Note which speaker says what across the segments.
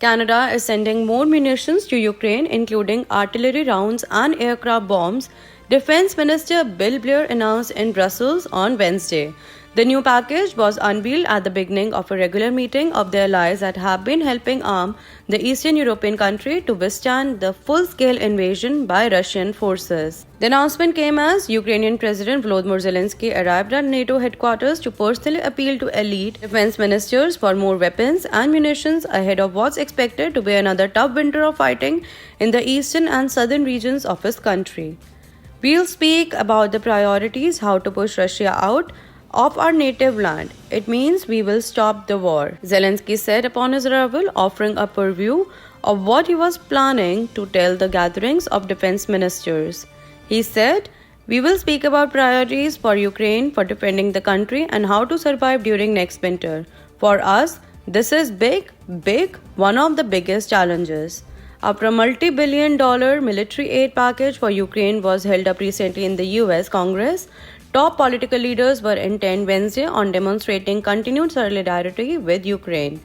Speaker 1: Canada is sending more munitions to Ukraine, including artillery rounds and aircraft bombs, Defense Minister Blair announced in Brussels on Wednesday. The new package was unveiled at the beginning of a regular meeting of the allies that have been helping arm the Eastern European country to withstand the full-scale invasion by Russian forces. The announcement came as Ukrainian President Volodymyr Zelensky arrived at NATO headquarters to personally appeal to elite defense ministers for more weapons and munitions ahead of what's expected to be another tough winter of fighting in the eastern and southern regions of his country. We'll speak about the priorities, how to push Russia out of our native land. It means we will stop the war, Zelensky said upon his arrival, offering a preview of what he was planning to tell the gatherings of defense ministers. He said, "We will speak about priorities for Ukraine for defending the country and how to survive during next winter. For us, this is big, one of the biggest challenges." After a multi-billion-dollar military aid package for Ukraine was held up recently in the US Congress, top political leaders were intent Wednesday on demonstrating continued solidarity with Ukraine.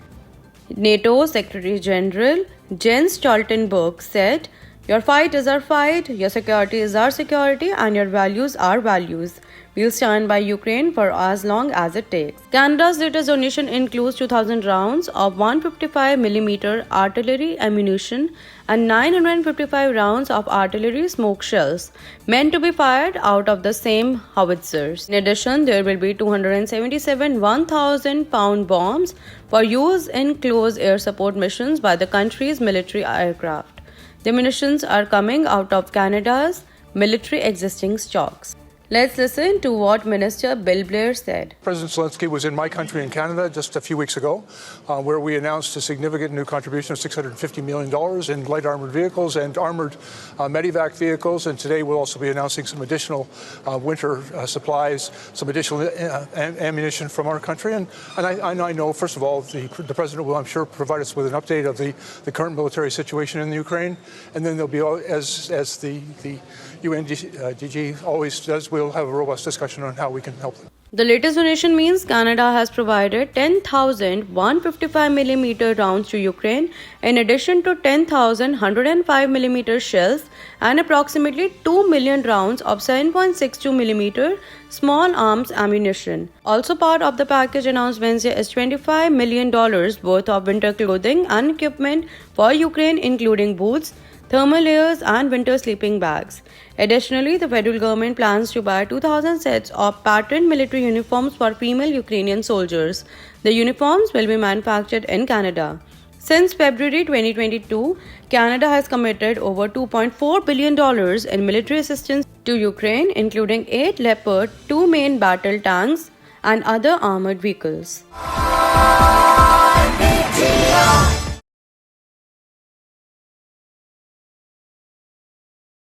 Speaker 1: NATO Secretary General Jens Stoltenberg said, "Your fight is our fight, your security is our security, and your values are values. We'll stand by Ukraine for as long as it takes." Canada's latest donation includes 2,000 rounds of 155mm artillery ammunition and 955 rounds of artillery smoke shells, meant to be fired out of the same howitzers. In addition, there will be 277 1,000-pound bombs for use in close air support missions by the country's military aircraft. The munitions are coming out of Canada's military existing stocks. Let's listen to what Minister Blair said.
Speaker 2: President Zelensky was in my country in Canada just a few weeks ago, where we announced a significant new contribution of $650 million in light armored vehicles and armored medevac vehicles. And today we'll also be announcing some additional winter supplies, some additional ammunition from our country. And I know, first of all, the President will, I'm sure, provide us with an update of the current military situation in the Ukraine. And then there'll be, as the UNDG always does, we'll have a robust discussion on how we can help them.
Speaker 1: The latest donation means Canada has provided 10,000 155mm rounds to Ukraine, in addition to 10,000 105mm shells and approximately 2 million rounds of 7.62mm small arms ammunition. Also part of the package announced Wednesday is $25 million worth of winter clothing and equipment for Ukraine, including boots, thermal layers, and winter sleeping bags. Additionally, the federal government plans to buy 2,000 sets of patterned military uniforms for female Ukrainian soldiers. The uniforms will be manufactured in Canada. Since February 2022, Canada has committed over $2.4 billion in military assistance to Ukraine, including 8 Leopard 2 main battle tanks and other armored vehicles.
Speaker 3: IPTV.